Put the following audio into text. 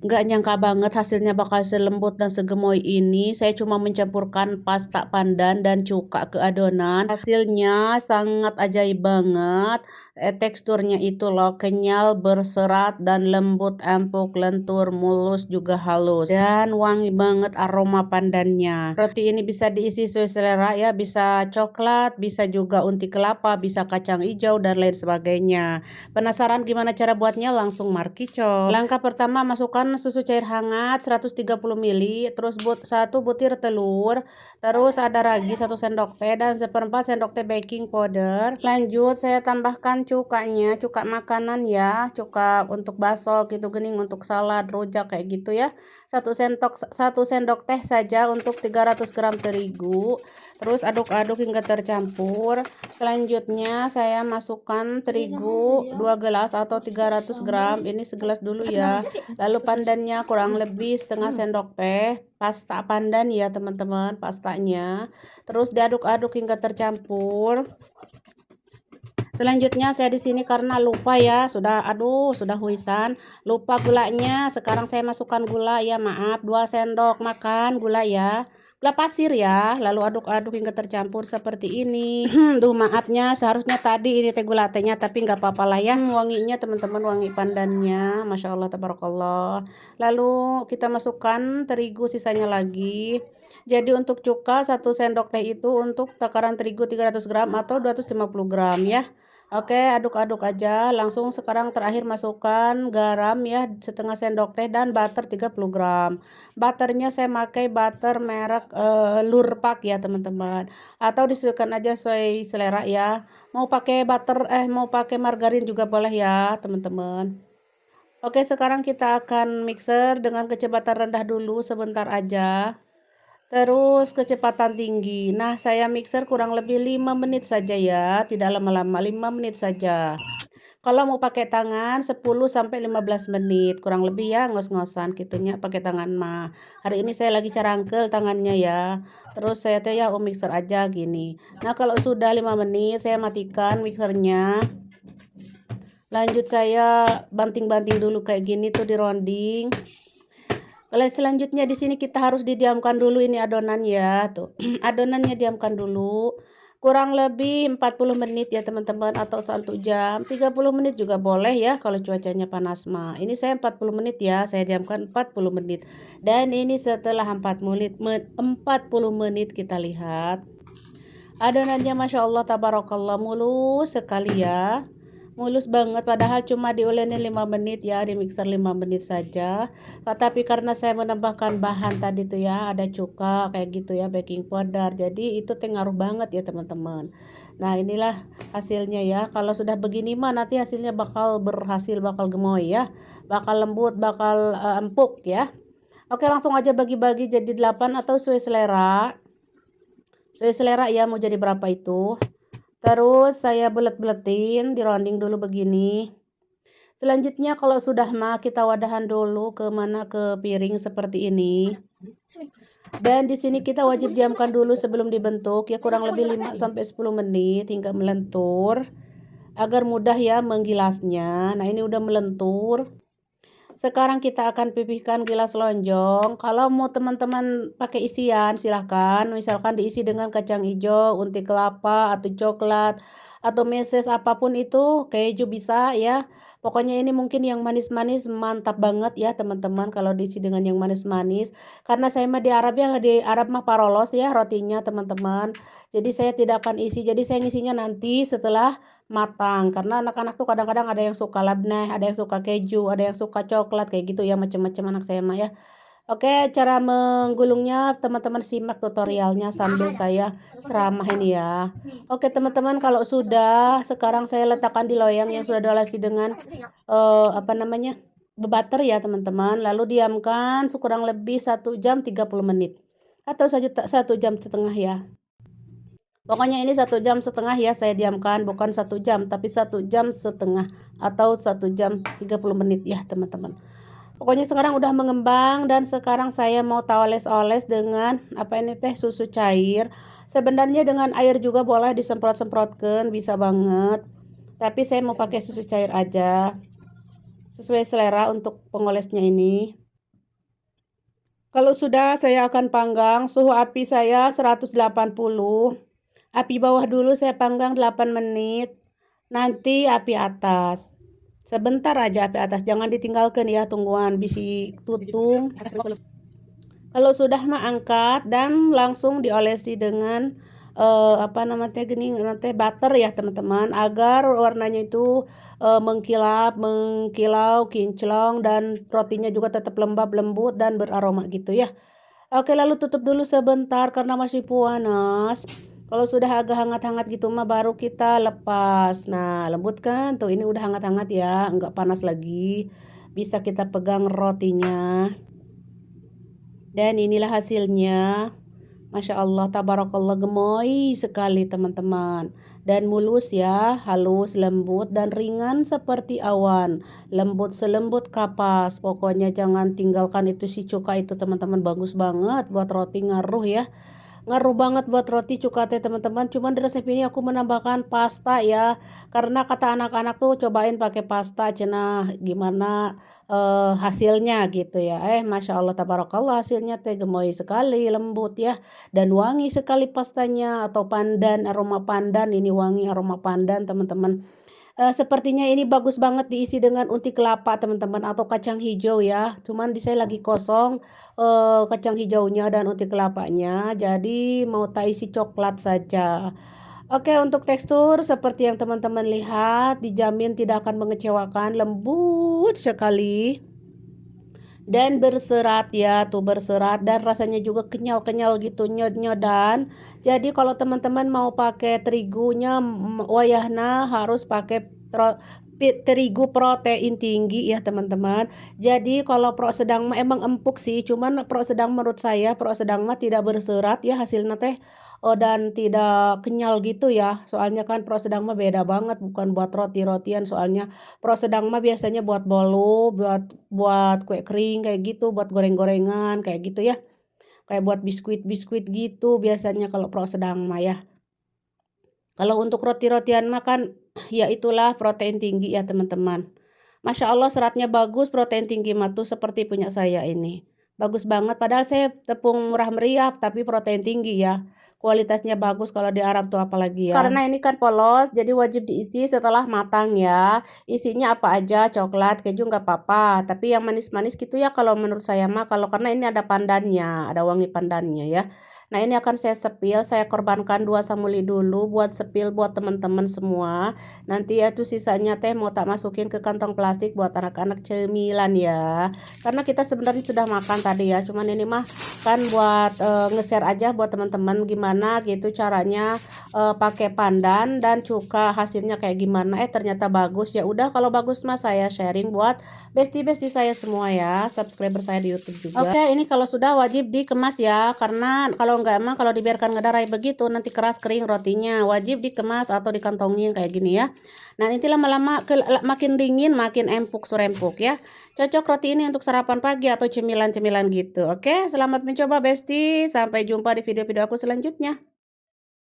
Nggak nyangka banget hasilnya bakal selembut dan segemoy ini. Saya cuma mencampurkan pasta pandan dan cuka ke adonan. Hasilnya sangat ajaib banget. Teksturnya itu loh kenyal, berserat, dan lembut, empuk, lentur, mulus, juga halus. Dan wangi banget aroma pandannya. Roti ini bisa diisi sesuai selera ya. Bisa coklat, bisa juga unti kelapa, bisa kacang hijau, dan lain sebagainya. Penasaran gimana cara buatnya? Langsung markicot. Langkah pertama, masukkan susu cair hangat 130 ml, terus 1 butir telur, terus ada ragi 1 sendok teh dan seperempat sendok teh baking powder. Lanjut saya tambahkan cukanya, cuka makanan ya, cuka untuk bakso gitu gening, untuk salad, rujak kayak gitu ya. 1 sendok teh saja untuk 300 gram terigu. Terus aduk-aduk hingga tercampur. Selanjutnya saya masukkan terigu 2 gelas atau 300 gram. Ini segelas dulu ya. Lalu pandannya kurang lebih setengah sendok teh. Pasta pandan ya teman-teman, pastanya. Terus diaduk-aduk hingga tercampur. Selanjutnya saya di sini karena lupa ya, sudah huisan, lupa gulanya. Sekarang saya masukkan gula ya, maaf, 2 sendok makan gula ya. Gula pasir ya, lalu aduk-aduk hingga tercampur seperti ini. Duh, maafnya seharusnya tadi ini teh gula tehnya, tapi nggak apa-apa lah ya. Wanginya teman-teman, wangi pandannya, masya Allah tabarakallah. Lalu kita masukkan terigu sisanya lagi. Jadi untuk cuka 1 sendok teh itu untuk takaran terigu 300 gram atau 250 gram ya. Oke, aduk-aduk aja. Langsung sekarang terakhir masukkan garam ya, setengah sendok teh, dan butter 30 gram. Butternya saya pakai butter merek Lurpak ya teman-teman. Atau disesuaikan aja sesuai selera ya. Mau pakai margarin juga boleh ya teman-teman. Oke, sekarang kita akan mixer dengan kecepatan rendah dulu sebentar aja. Terus kecepatan tinggi. Nah, saya mixer kurang lebih 5 menit saja ya, tidak lama-lama, 5 menit saja. Kalau mau pakai tangan 10 sampai 15 menit, kurang lebih ya, ngos-ngosan gitunya pakai tangan mah. Hari ini saya lagi carangkel tangannya ya. Terus saya teh ya mixer aja gini. Nah, kalau sudah 5 menit saya matikan mixernya. Lanjut saya banting-banting dulu kayak gini tuh, di rounding. Kalau selanjutnya di sini kita harus didiamkan dulu ini adonan ya, tuh. Adonannya diamkan dulu kurang lebih 40 menit ya teman-teman, atau 1 jam, 30 menit juga boleh ya kalau cuacanya panas mah. Ini saya 40 menit ya, saya diamkan 40 menit. Dan ini setelah 40 menit kita lihat adonannya, masya Allah tabarakallah, mulus sekali ya. Mulus banget, padahal cuma diolenin 5 menit ya, di mixer 5 menit saja. Tapi karena saya menambahkan bahan tadi tuh ya, ada cuka kayak gitu ya, baking powder, jadi itu teh ngaruh banget ya teman-teman. Nah, inilah hasilnya ya. Kalau sudah begini mah nanti hasilnya bakal berhasil, bakal gemoy ya, bakal lembut, bakal empuk ya. Oke, langsung aja bagi-bagi jadi 8 atau sesuai selera. Sesuai selera ya, mau jadi berapa itu. Terus saya bulet-buletin, di rounding dulu begini. Selanjutnya kalau sudah mah kita wadahan dulu ke piring seperti ini. Dan di sini kita wajib diamkan dulu sebelum dibentuk ya, kurang lebih 5 sampai 10 menit hingga melentur agar mudah ya menggilasnya. Nah, ini udah melentur. Sekarang kita akan pipihkan gelas lonjong. Kalau mau teman-teman pakai isian silahkan. Misalkan diisi dengan kacang hijau, unti kelapa, atau coklat, atau meses, apapun itu, keju bisa ya. Pokoknya ini mungkin yang manis-manis mantap banget ya teman-teman kalau diisi dengan yang manis-manis. Karena saya mah di Arab ya, di Arab mah parolos ya rotinya teman-teman. Jadi saya tidak akan isi. Jadi saya ngisinya nanti setelah matang, karena anak-anak tuh kadang-kadang ada yang suka labneh, ada yang suka keju, ada yang suka coklat kayak gitu ya, macam-macam anak saya mah ya. Oke, cara menggulungnya teman-teman simak tutorialnya sambil saya ceramah ini ya. Oke teman-teman, kalau sudah, sekarang saya letakkan di loyang yang sudah diolesi dengan apa namanya, butter ya teman-teman. Lalu diamkan sekurang lebih 1 jam 30 menit atau 1 jam setengah ya. Pokoknya ini 1 jam setengah ya saya diamkan, bukan 1 jam, tapi 1 jam setengah atau 1 jam 30 menit ya teman-teman. Pokoknya sekarang udah mengembang, dan sekarang saya mau oles-oles dengan apa ini teh, susu cair. Sebenarnya dengan air juga boleh disemprot-semprotkan, bisa banget. Tapi saya mau pakai susu cair aja, sesuai selera untuk pengolesnya ini. Kalau sudah, saya akan panggang. Suhu api saya 180. Api bawah dulu saya panggang 8 menit. Nanti api atas. Sebentar aja api atas, jangan ditinggalkan ya, tungguan bisi tutung. Kalau sudah mah angkat dan langsung diolesi dengan apa namanya gini nanti butter ya teman-teman, agar warnanya itu mengkilap, mengkilau, kinclong, dan rotinya juga tetap lembab, lembut, dan beraroma gitu ya. Oke, lalu tutup dulu sebentar karena masih panas. Kalau sudah agak hangat-hangat gitu mah baru kita lepas. Nah, lembut kan? Tuh ini udah hangat-hangat ya, enggak panas lagi. Bisa kita pegang rotinya. Dan inilah hasilnya. Masya Allah, tabarakallah, gemoy sekali teman-teman. Dan mulus ya, halus, lembut, dan ringan seperti awan. Lembut selembut kapas. Pokoknya jangan tinggalkan itu si cuka itu teman-teman. Bagus banget buat roti, ngaruh ya. Ngaruh banget buat roti cuka teh teman-teman. Cuman di resep ini aku menambahkan pasta ya. Karena kata anak-anak tuh cobain pakai pasta cenah gimana hasilnya gitu ya. Masya Allah tabarakallah, hasilnya teh gemoy sekali, lembut ya. Dan wangi sekali pastanya, atau pandan, aroma pandan. Ini wangi aroma pandan teman-teman. Sepertinya ini bagus banget diisi dengan unti kelapa teman-teman, atau kacang hijau ya. Cuman di saya lagi kosong kacang hijaunya dan unti kelapanya, jadi mau tak isi coklat saja. Oke, untuk tekstur seperti yang teman-teman lihat, dijamin tidak akan mengecewakan, lembut sekali dan berserat ya, tuh berserat, dan rasanya juga kenyal-kenyal gitu, nyod-nyodan. Jadi kalau teman-teman mau pakai terigunya, wayahna harus pakai terigu protein tinggi ya teman-teman. Jadi kalau pro sedang mah emang empuk sih, cuman pro sedang menurut saya pro sedang mah tidak berserat ya hasilnya teh. Dan tidak kenyal gitu ya. Soalnya kan pro sedang mah beda banget, bukan buat roti-rotian. Soalnya pro sedang mah biasanya buat bolu, buat buat kue kering kayak gitu, buat goreng-gorengan kayak gitu ya. Kayak buat biskuit-biskuit gitu biasanya kalau pro sedang mah ya. Kalau untuk roti-rotian mah kan ya itulah protein tinggi ya teman-teman. Masya Allah, seratnya bagus, protein tinggi mah tuh seperti punya saya ini. Bagus banget, padahal saya tepung murah meriah tapi protein tinggi ya. Kualitasnya bagus kalau di Arab tuh apalagi ya. Karena ini kan polos, jadi wajib diisi setelah matang ya. Isinya apa aja, coklat, keju nggak apa-apa. Tapi yang manis-manis gitu ya kalau menurut saya mah. Kalau karena ini ada pandannya, ada wangi pandannya ya. Nah ini akan saya sepil, saya korbankan 2 samuli dulu buat sepil buat teman-teman semua. Nanti ya tuh sisanya teh mau tak masukin ke kantong plastik buat anak-anak cemilan ya. Karena kita sebenarnya sudah makan tadi ya, cuman ini mah kan buat nge-share aja buat teman-teman gimana gitu caranya pakai pandan dan cuka, hasilnya kayak gimana. Ternyata bagus. Ya udah, kalau bagus mah saya sharing buat bestie-bestie saya semua ya, subscriber saya di YouTube juga. Oke, ini kalau sudah wajib dikemas ya, karena kalau enggak emang kalau dibiarkan ngedarai begitu nanti keras kering rotinya. Wajib dikemas atau dikantongin kayak gini ya. Nah, nanti lama-lama makin dingin makin empuk surempuk ya. Cocok roti ini untuk sarapan pagi atau cemilan-cemilan gitu. Oke, selamat mencoba bestie. Sampai jumpa di video-video aku selanjutnya.